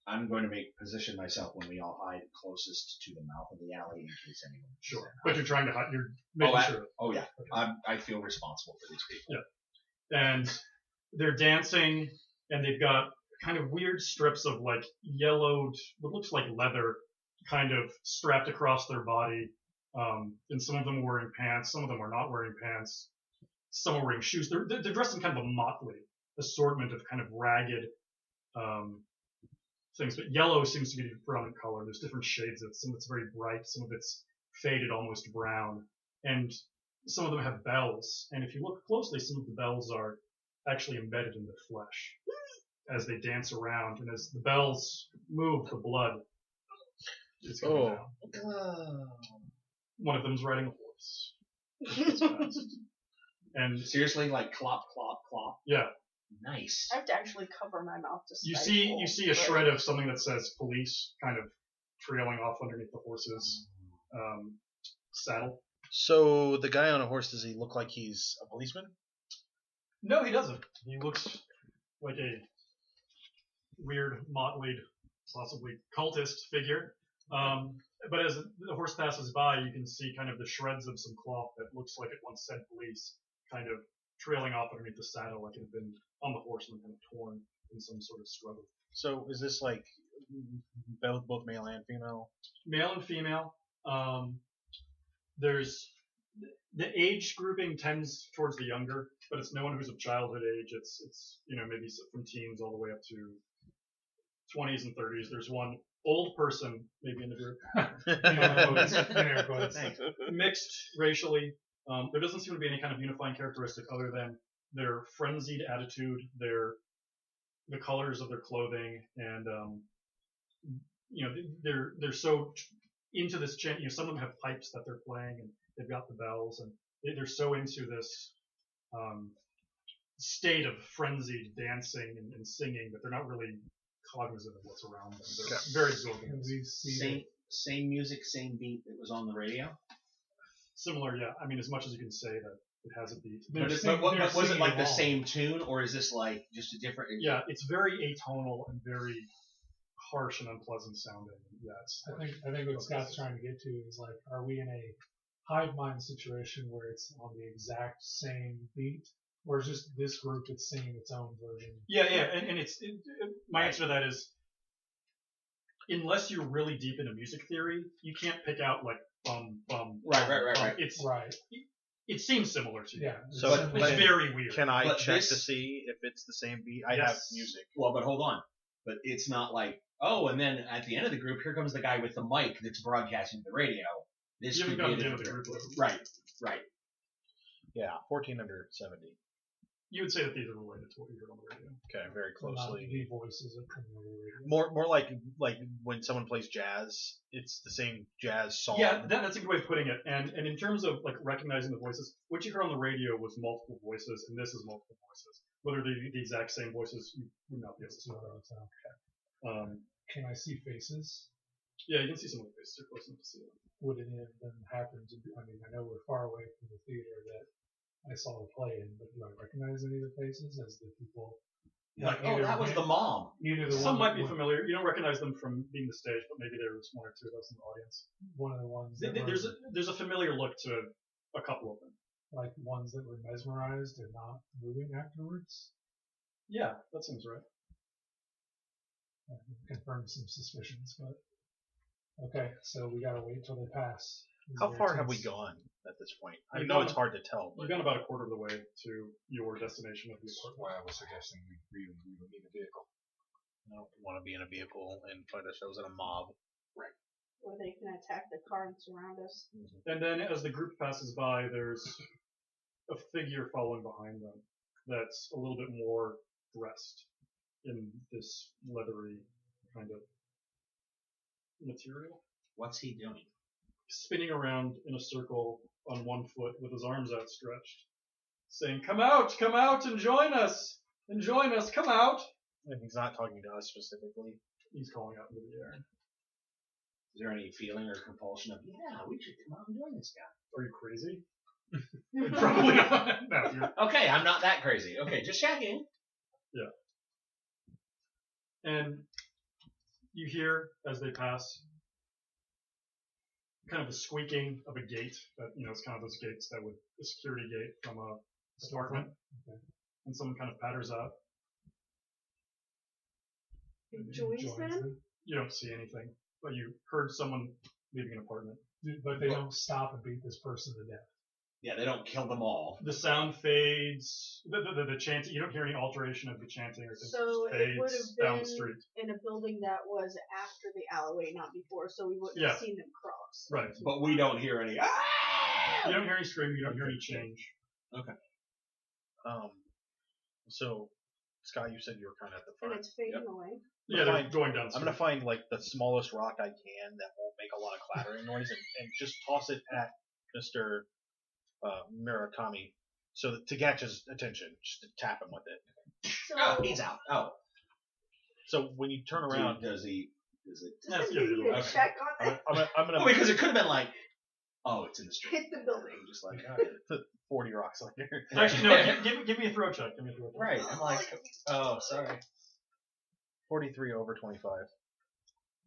I'm going to position myself when we all hide closest to the mouth of the alley in case anyone. Sure. But you're trying to hide, you're making sure. Oh yeah, I feel responsible for these people. Yeah. And they're dancing, and they've got kind of weird strips of like yellowed, what looks like leather, kind of strapped across their body. And some of them are wearing pants, some of them are not wearing pants, some are wearing shoes. They're dressed in kind of a motley assortment of kind of ragged things, but yellow seems to be the predominant color. There's different shades of it. Some of it's very bright, some of it's faded, almost brown, and some of them have bells. And if you look closely, some of the bells are actually embedded in the flesh as they dance around, and as the bells move, the blood is coming down. One of them's riding a horse. It's fast. And Seriously, like clop, clop, clop. yeah, Nice. I have to actually cover my mouth to you stifle, see a but- shred of something that says police kind of trailing off underneath the horse's saddle. So the guy on a horse, does he look like he's a policeman? No, he doesn't. He looks like a weird, motleyed, possibly cultist figure. But as the horse passes by, you can see kind of the shreds of some cloth that looks like it once said police, kind of trailing off underneath the saddle, like it had been on the horse and kind of torn in some sort of struggle. So is this like both male and female? Male and female. There's the age grouping tends towards the younger, but it's no one who's of childhood age. It's maybe from teens all the way up to 20s and 30s. There's one old person maybe in the group. Mixed racially. There doesn't seem to be any kind of unifying characteristic other than their frenzied attitude, the colors of their clothing, and they're so into this chant. Some of them have pipes that they're playing, and they've got the bells, and they're so into this state of frenzied dancing and singing that they're not really cognizant of what's around them. They're very absorbed. Same music, same beat that was on the radio. Similar, yeah. I mean, as much as you can say that it has a beat. But was it like the same tune, or is this like just a different? Yeah, it's very atonal and very harsh and unpleasant sounding. Yeah, I think what Scott's trying to get to is like, are we in a hive mind situation where it's on the exact same beat, or is just this group that's singing its own version? Yeah, and my answer to that is, unless you're really deep into music theory, you can't pick out like bum. Right. It's right. It seems similar to you. Yeah. So it's very weird. Can I But check this- to see if it's the same beat? I Yes. have music. Well, but hold on. But it's not like, oh, and then at the end of the group, here comes the guy with the mic that's broadcasting the radio. This You could haven't be a gotten to the end different of the group. Right. Yeah, 14 under 70. You would say that these are related to what you heard on the radio. Okay, very closely. The voices are coming over the radio. More like when someone plays jazz, it's the same jazz song. Yeah, that's a good way of putting it. And in terms of like recognizing the voices, what you heard on the radio was multiple voices, and this is multiple voices. Whether they're the exact same voices, you would not be able to tell. Can I see faces? Yeah, you can see some of the faces. You're close enough to see them. Would any of them happen to be? I mean, I know we're far away from the theater that I saw the play in, but do I recognize any of the faces as the people Yeah. Like, oh, that was the mom. Either the Some one might be that- familiar. You don't recognize them from being the stage, but maybe there was one or two of us in the audience. One of the ones that There's a familiar look to a couple of them. like ones that were mesmerized and not moving afterwards. Yeah, that seems right. Confirm some suspicions, but okay. So we gotta wait till they pass. These How are far have we tense. gone at this point? I You've know gone- it's hard to tell, but You've gone about a quarter of the way to your destination of the That's apartment. why I was suggesting we don't need a vehicle. I don't want to be in a vehicle and find ourselves in a mob. Where they can attack the car and surround us. And then as the group passes by, there's a figure following behind them that's a little bit more dressed in this leathery kind of material, What's he doing? spinning around in a circle on one foot with his arms outstretched, saying, come out and join us, come out." And he's not talking to us specifically. He's calling out into the air. Is there any feeling or compulsion of, yeah, we should come out and join this guy? Are you crazy? Probably not. No, you're Okay, I'm not that crazy. Okay, just checking. And you hear as they pass kind of the squeaking of a gate that, it's kind of those gates that would, a security gate from a apartment. Okay. And someone kind of patters out. It joins them? You don't see anything, but you heard someone leaving an apartment. But they don't stop and beat this person to death. Yeah, they don't kill them all. The sound fades. The chanting, you don't hear any alteration of the chanting or anything. So It it would fades have down been the street. in a building that was after the alleyway, not before, so we wouldn't Yeah. have seen them cross. Right. But we don't hear any, ah! You don't hear any screaming, you don't hear any change. So, Scott, you said you were kind of at the And front. it's fading away. Yeah, they're Fine. going down the I'm street. gonna find like the smallest rock I can that won't make a lot of clattering noise, and just toss it at Mr. Murakami, so that, to catch his attention, just to tap him with it. So, Oh, he's out. Oh. So when you turn around, Does it? does That's it good, need you're to right. check on it? I'm gonna Well, because it could have been like, oh, it's in the street. Hit the building. I'm just like, all right. 40 rocks later. Actually, no, give me a throw check. Give me a throw check. Right. I'm like, oh, sorry. 43 over 25.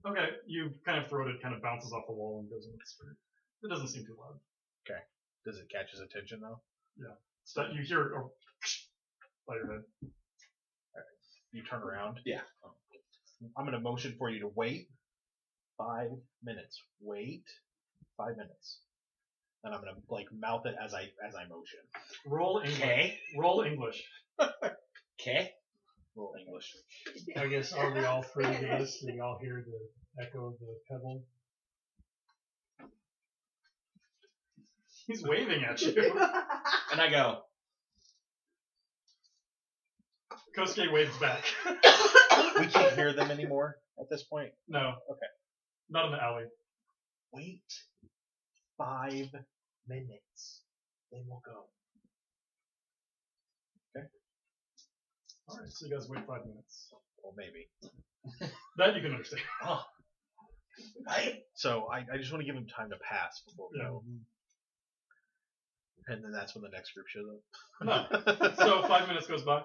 Okay, you kind of throw it, kind of bounces off the wall and goes into the street. It doesn't seem too loud. Does it catch his attention though? So you hear a by your head. You turn around. Yeah. I'm gonna motion for you to wait 5 minutes. Wait 5 minutes. And I'm gonna like mouth it as I motion. Roll English. Okay. Roll English. Okay. Roll English. I guess are we all free to this? Do we all hear the echo of the pebble? He's waving at you. And I go, Kosuke waves back. We can't hear them anymore at this point. No. Okay. Not in the alley. Wait 5 minutes. Then we'll go. Alright, so you guys wait 5 minutes. Well, maybe. That you can understand. oh. Right. So I just want to give him time to pass before we Yeah. go. And then that's when the next group shows up. No. So 5 minutes goes by.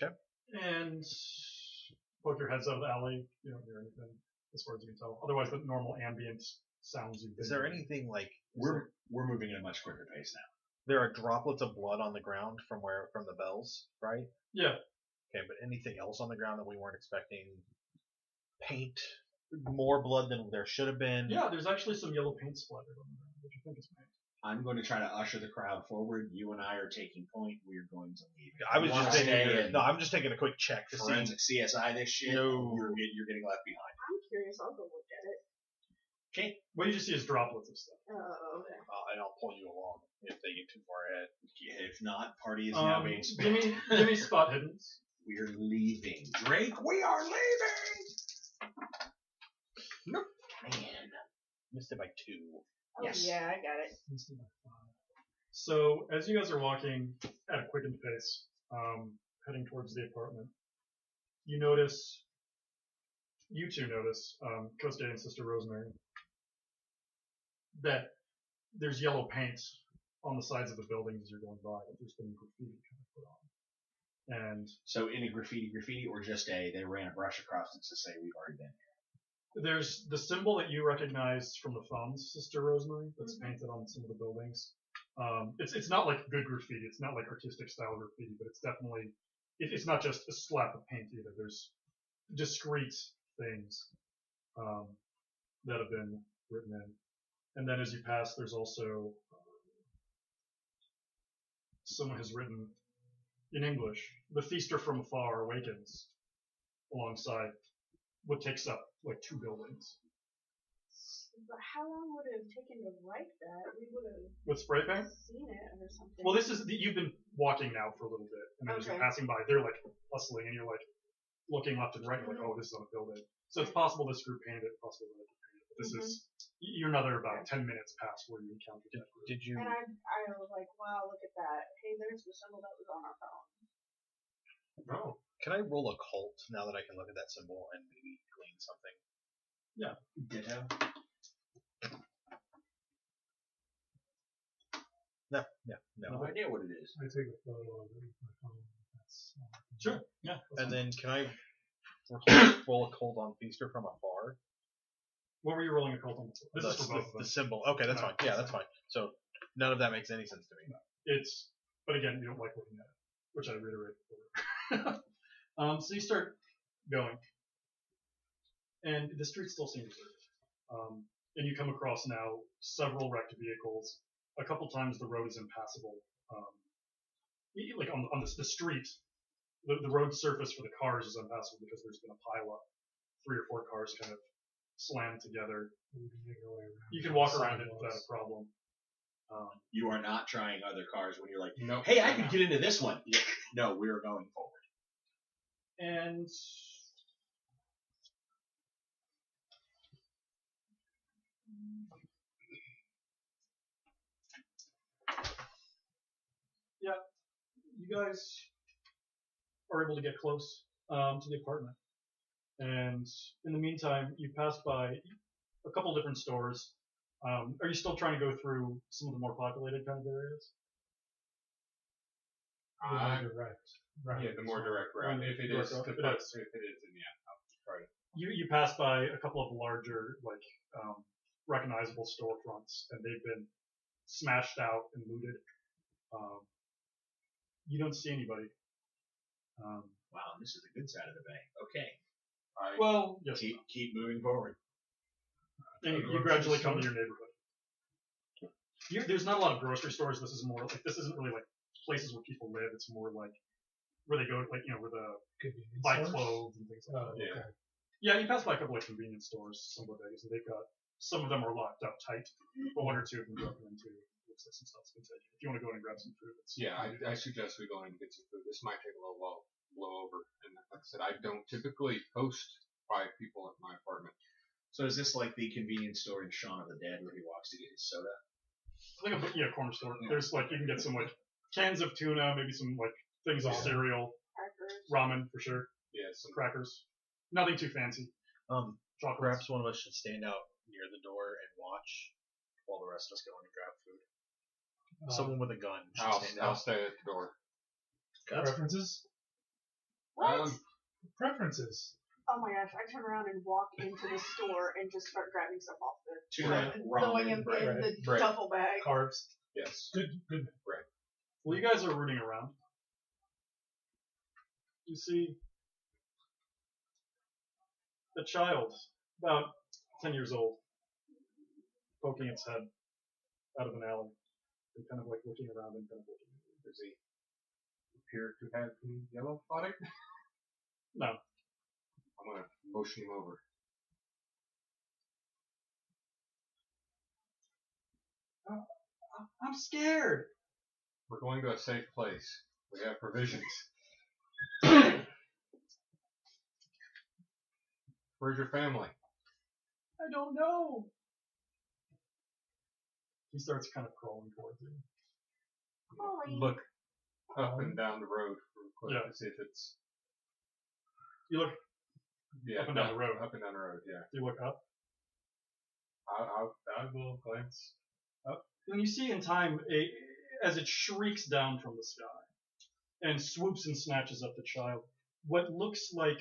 Okay. And poke your heads out of the alley. You don't hear anything as far as you can tell. Otherwise, the normal ambient sounds you've been Is there hearing. anything like We're moving at a much quicker pace now. there are droplets of blood on the ground from the bells, right? Yeah. Okay, but anything else on the ground that we weren't expecting? Paint, more blood than there should have been. Yeah, there's actually some yellow paint splattered on the ground, which you think is paint. I'm going to try to usher the crowd forward. You and I are taking point. We are going to leave. I was You wanna just stay taking. and No, I'm just taking a quick check to see. forensic CSI this shit. No. You're getting left behind. I'm curious. I'll go look at it. Okay. What you just see is droplets of stuff. Oh, okay. And I'll pull you along if they get too far ahead. If not, party is now being Give spent. me spot hidden. We're leaving. Drake, we are leaving! Nope. Man. Missed it by 2. Oh, Yes. yeah, I got it. So as you guys are walking at a quickened pace, heading towards the apartment, you two notice, Kosuke and Sister Rosemary, that there's yellow paint on the sides of the buildings as you're going by, that there's been graffiti kind of put on. And So any graffiti, or just they ran a brush across it to say we've already been here. there's the symbol that you recognize from the phones, Sister Rosemary, that's painted on some of the buildings. It's not like good graffiti. It's not like artistic style graffiti, but it's definitely it's not just a slap of paint either. There's discrete things that have been written in, and then as you pass, there's also someone has written in English, "The feaster from afar awakens," alongside what takes up like 2 buildings. But how long would it have taken to write that? We would have With spray paint? seen it or something. Well, this is you've been walking now for a little bit, and then as you're Okay. passing by, they're like hustling, and you're like looking left and right, and you're like, oh, this is on a building. So it's possible this group painted it, possible they didn't paint it. But this is you're another about 10 minutes past where you encountered that group. Did you? And I was like, wow, look at that. Hey, there's the symbol that was on our phone. Oh, Can I roll a cult now that I can look at that symbol and maybe glean something? Ditto. No. No idea what it is. I take a photo of it with my phone. That's sure, yeah. And then can I roll a cult on Feaster from afar? What were you rolling a cult on? This is for both of them. The symbol. Okay, that's fine. Yeah, that's fine. So none of that makes any sense to me. But again, you don't like looking at it, which I reiterate before. So you start going, and the street still seems deserted. And you come across now several wrecked vehicles. A couple times the road is impassable. Like on the street, the road surface for the cars is impassable because there's been a pile up. 3 or 4 cars kind of slammed together. we can make our way around. You can walk around it without a problem. You are not trying other cars when you're like, Nope. hey, I could get into this one. No, we're going forward. And yeah, you guys are able to get close to the apartment. And in the meantime, you pass by a couple different stores. Are you still trying to go through some of the more populated kind of areas? Direct. Right. Yeah, the more direct route. If it is, then yeah, I'll try to. You pass by a couple of larger, like recognizable storefronts, and they've been smashed out and looted. You don't see anybody. Wow, this is the good side of the bay. Okay. Well, yes. Keep moving forward. And you gradually come to your neighborhood. There's not a lot of grocery stores. This isn't really like places where people live. It's more like where they go, like where the Convenience buy stores? clothes and things like Oh, that. okay. Yeah, you pass by a couple of convenience stores, some bodegas, and they've got some of them are locked up tight, but 1 or 2 of them broken into. Looks like some stuff's been taken. If you want to go in and grab some food, I suggest we go in and get some food. This might take a little while to blow over. And like I said, I don't typically host 5 people at my apartment. So is this like the convenience store in Shaun of the Dead where he walks to get his soda? like a corner store. Yeah. There's like you can get some like cans of tuna, maybe some like things of cereal, Crackers. ramen for sure, Yeah, some crackers. Nothing too fancy. Chocolates. Perhaps one of us should stand out near the door and watch while the rest of us go in and grab food. Someone with a gun should stand I'll out. stay at the door. Preferences? What? Preferences. Oh my gosh, I turn around and walk into the store and just start grabbing stuff off the Tuna, throwing ramen, them in the bread. duffel bag. Carbs. Yes. Good. Well, you guys are rooting around. You see a child, about 10 years old, poking its head out of an alley and kind of like looking around and kind of looking. Does he appear to have any yellow on it? No. I'm going to motion him over. I'm scared. We're going to a safe place. We have provisions. Where's your family? I don't know. He starts kind of crawling towards you. Molly. Look up and down the road real quick Yeah. to see if it's You look. up and down the road. Up and down the road, yeah. You look up. I will glance. When you see in time, as it shrieks down from the sky, and swoops and snatches up the child. What looks like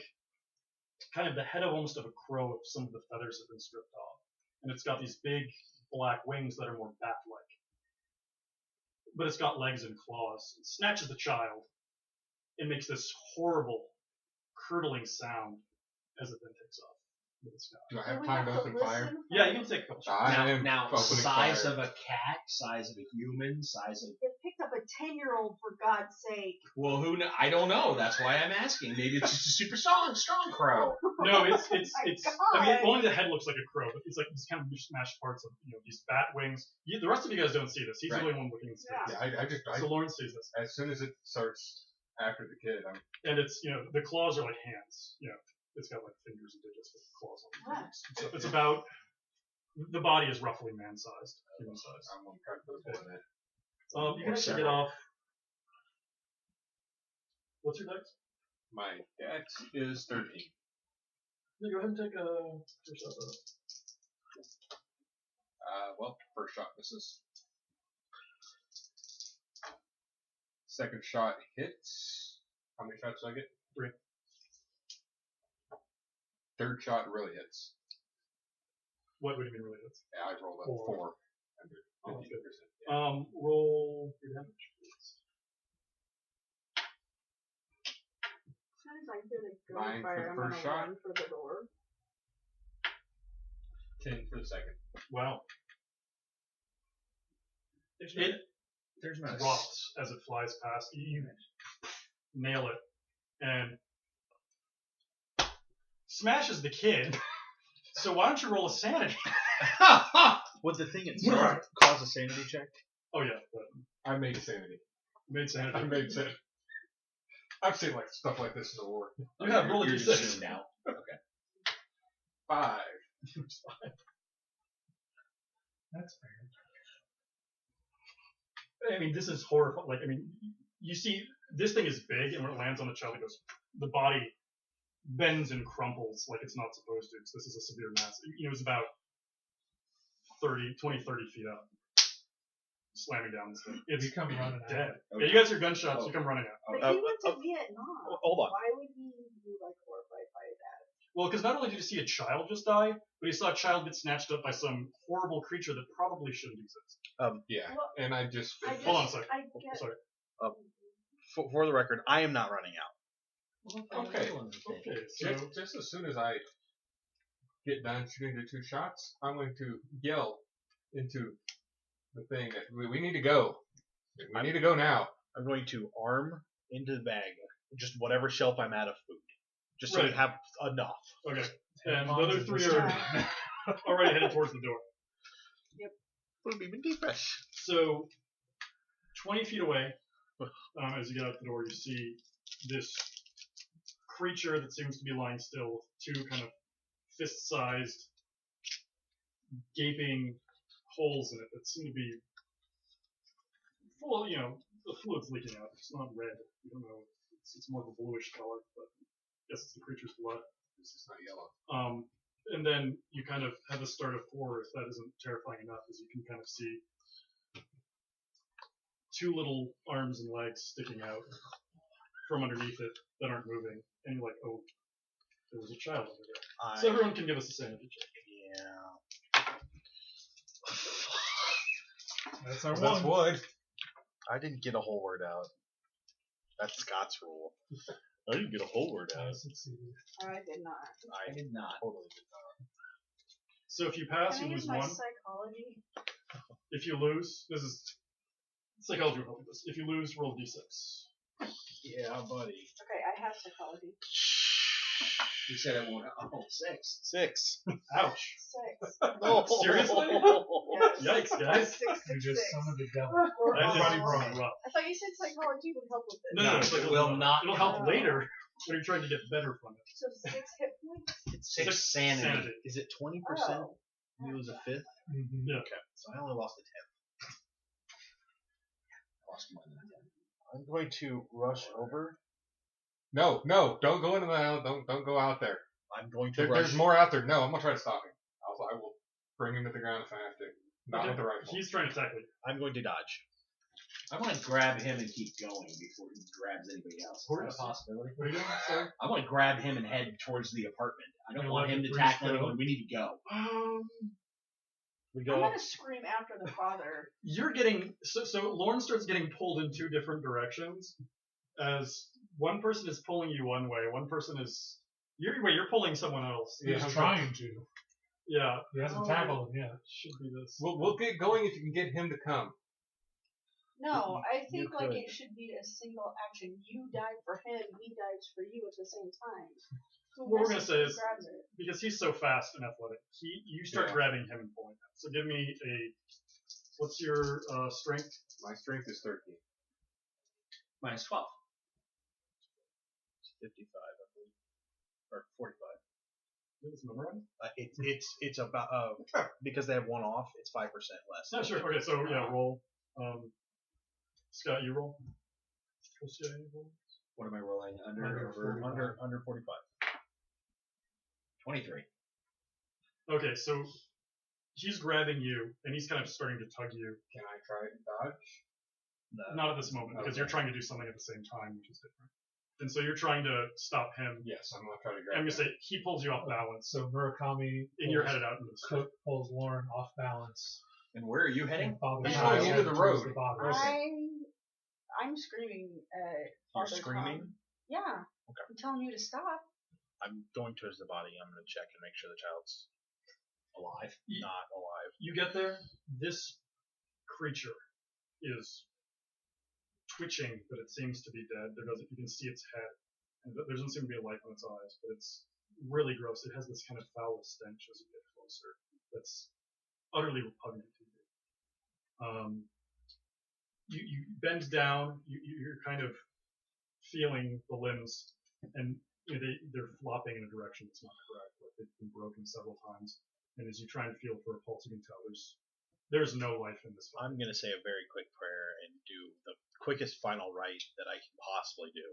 kind of the head of almost of a crow if some of the feathers have been stripped off. And it's got these big black wings that are more bat-like. But it's got legs and claws. It snatches the child. It makes this horrible, curdling sound as it then takes off with its snout. Do I have time to open fire? Yeah, you can take a couple shots. I am Now, opening size fire. of a cat, size of a human, size of. It picked up a 10-year-old, for God's sake. Well, who know? I don't know. That's why I'm asking. Maybe it's just a super strong crow. No, it's. Oh my I mean, God. only the head looks like a crow, but it's like these kind of mishmashed parts of these bat wings. The rest of you guys don't see this. He's Right. the only one looking at space. Yeah, So Lauren sees this, as soon as it starts after the kid, I'm and it's the claws are like hands. It's got like fingers and digits with claws on it. What? So it's about the body is roughly man-sized, human size. I'm gonna try to put a bullet in it. You can actually get off. What's your dex? My dex is 13. Yeah, go ahead and take a shot at it. Well, first shot misses. Second shot hits. How many shots do I get? 3. Third shot really hits. What would you mean really hits? Yeah, I rolled a 4. 4. Oh, 50%. that's good. Roll your damage, please. As soon as I hear the 9 for gunfire, the I'm first gonna shot. run for the door. 10 for the second. Wow. It There's not. drops as it flies past. You nail it. And smashes the kid. So why don't you roll a sanity? Would the thing itself cause a sanity check? Oh yeah, but I made sanity. made sanity. I made sanity. I've seen like stuff like this in the war. You have roll a You're d6. just zoomed out. 5. That's fair. I mean, this is horrifying. Like, I mean, you see, this thing is big, and when it lands on the child, it goes, the body bends and crumples like it's not supposed to, because this is a severe mass. It's about 20, 30 feet up, slamming down this thing. It's We come running out. dead. Okay. Yeah, you guys hear gunshots, you come running out. But he went to Vietnam. Hold on. Why would he be like horrified by that? Well, because not only did you see a child just die, but he saw a child get snatched up by some horrible creature that probably shouldn't exist. Yeah, Well, and I just. Hold on a second. I get Sorry. For the record, I am not running out. Okay. Okay, so Just as soon as I get done shooting the 2 shots, I'm going to yell into the thing that we need to go. We need to go now. I'm going to arm into the bag just whatever shelf I'm out of food, just so we Right. have enough. okay, and the other 3 are already headed towards the door. Would be minty fresh. So, 20 feet away, as you get out the door, you see this creature that seems to be lying still with 2 kind of fist-sized, gaping holes in it that seem to be full of, the fluid's leaking out. It's not red. You don't know. It's more of a bluish color, but I guess it's the creature's blood. This is not yellow. And then you kind of have a start of 4 if that isn't terrifying enough, as you can kind of see 2 little arms and legs sticking out from underneath it that aren't moving. And you're like, oh, there was a child under there. So everyone can give us a sanity check. Yeah. That's our That's one. wood. I didn't get a whole word out. That's Scott's rule. I didn't get a whole word I out. succeeded. I did not. I did not. Totally did not. So if you pass, Can I you use lose my 1. psychology? If you lose, this is psychology will help with this. If you lose, roll d6. Yeah, buddy. Okay, I have psychology. You said it won't. Oh, 6. 6. Ouch. 6. No. Seriously? Yes. Yikes, guys. 6, You 6, just 6. son of the devil. That Everybody is wrong. rough. I thought you said psychology would help with it. No, it will not It'll help help. later when you're trying to get better from it. So 6 hit points? It's 6 sanity. Is it 20%? Oh. You lose a fifth? Mhm. Yeah. Okay, so I only lost a tenth. Lost more than that. I'm going to rush over. No, don't go into the house. Don't go out there. I'm going to rush. There's more out there. No, I'm gonna try to stop him. I will bring him to the ground if I have to. Not Okay. with the rifle. He's trying to tackle you. I'm going to dodge. I want to grab him and keep going before he grabs anybody else. Is that a possibility? What are you doing, sir? I want to grab him and head towards the apartment. I don't You want let him the to priest tackle go? anyone. We need to go. We I'm go. gonna scream after the father. You're getting so Lorne starts getting pulled in two different directions. As one person is pulling you one way, one person is you're pulling someone else. He's trying to. Yeah, He hasn't tackled him yet. should be this. We'll get going if you can get him to come. No, I think like could. it should be a single action. You died for him, he dies for you at the same time. Who What we're gonna misses, say who is- grabs it? Because he's so fast and athletic, you start Yeah. grabbing him and pulling him. So give me what's your strength? My strength is 13. Minus 12. 55, I believe, or 45. Is this memorized? It's about because they have one off. It's 5% less. No, sure. Okay, so yeah, roll. Scott, you roll. What's your roll? What am I rolling? Under 45. 23. Okay, so he's grabbing you, and he's kind of starting to tug you. Can I try to dodge? Not at this moment, because Okay. you're trying to do something at the same time, which is different. And so you're trying to stop him. Yes, I'm gonna try to grab I'm him. gonna say he pulls you off balance, So Murakami and you're headed out into the street. pulls Lorne off balance. And where are you heading? And Father He's Child going into the towards road. the body. I'm screaming at You're Father screaming? Tom. Yeah. Okay. I'm telling you to stop. I'm going towards the body. I'm going to check and make sure the child's Alive. not alive. You get there, this creature is twitching, but it seems to be dead. You can see its head, and there doesn't seem to be a light on its eyes, but it's really gross. It has this kind of foul stench as you get closer. That's utterly repugnant to you. You bend down. You're kind of feeling the limbs, and they're flopping in a direction that's not correct. Like they've been broken several times. And as you try and feel for a pulse, you can tell there's no life in this body. I'm going to say a very quick prayer and do the quickest final rite that I can possibly do.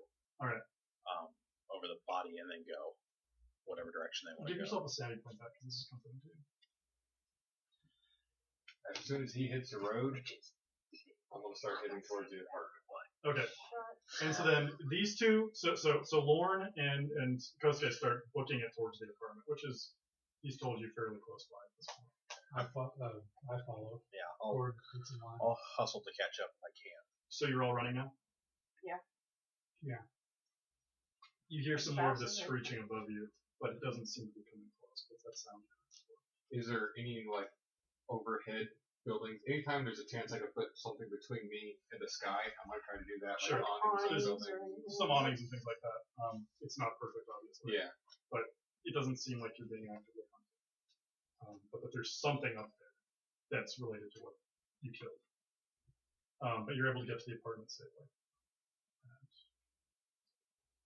All right. Over the body and then go whatever direction they want Give to go. yourself a sanity point back because this is comforting to you. As soon as he hits the road, I'm gonna start heading towards the apartment. Okay. And so then these two, so Lorne and Kosuke start booking it towards the apartment, which is he's told you fairly close by at this point. I follow. Yeah, Lord, it's in line. I'll hustle to catch up if I can. So you're all running now? Yeah. Yeah. You hear some more of this Fast as I screeching above you, but it doesn't seem to be coming close. What's that sound? Is there any like overhead buildings? Anytime there's a chance I could put something between me and the sky, I'm gonna try to do that. Sure. Like awnings or Awnings something. or anything. Some awnings and things like that. It's not perfect, obviously. Yeah. But it doesn't seem like you're being actively hunted. But there's something up there that's related to what you killed. But you're able to get to the apartment safely. And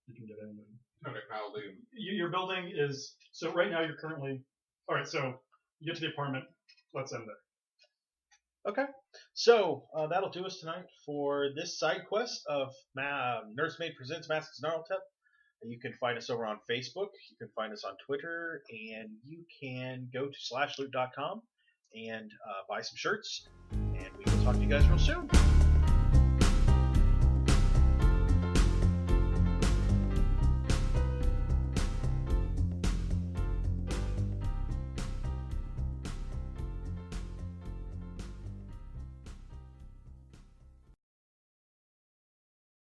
you can get in. And Okay, I'll leave. your building is so right now you're currently all right. So you get to the apartment. Let's end there. Okay, so that'll do us tonight for this side quest of Nursemaid Presents Masks of Gnarltep. You can find us over on Facebook, you can find us on Twitter, and you can go to slashloot.com and buy some shirts, and we will talk to you guys real soon.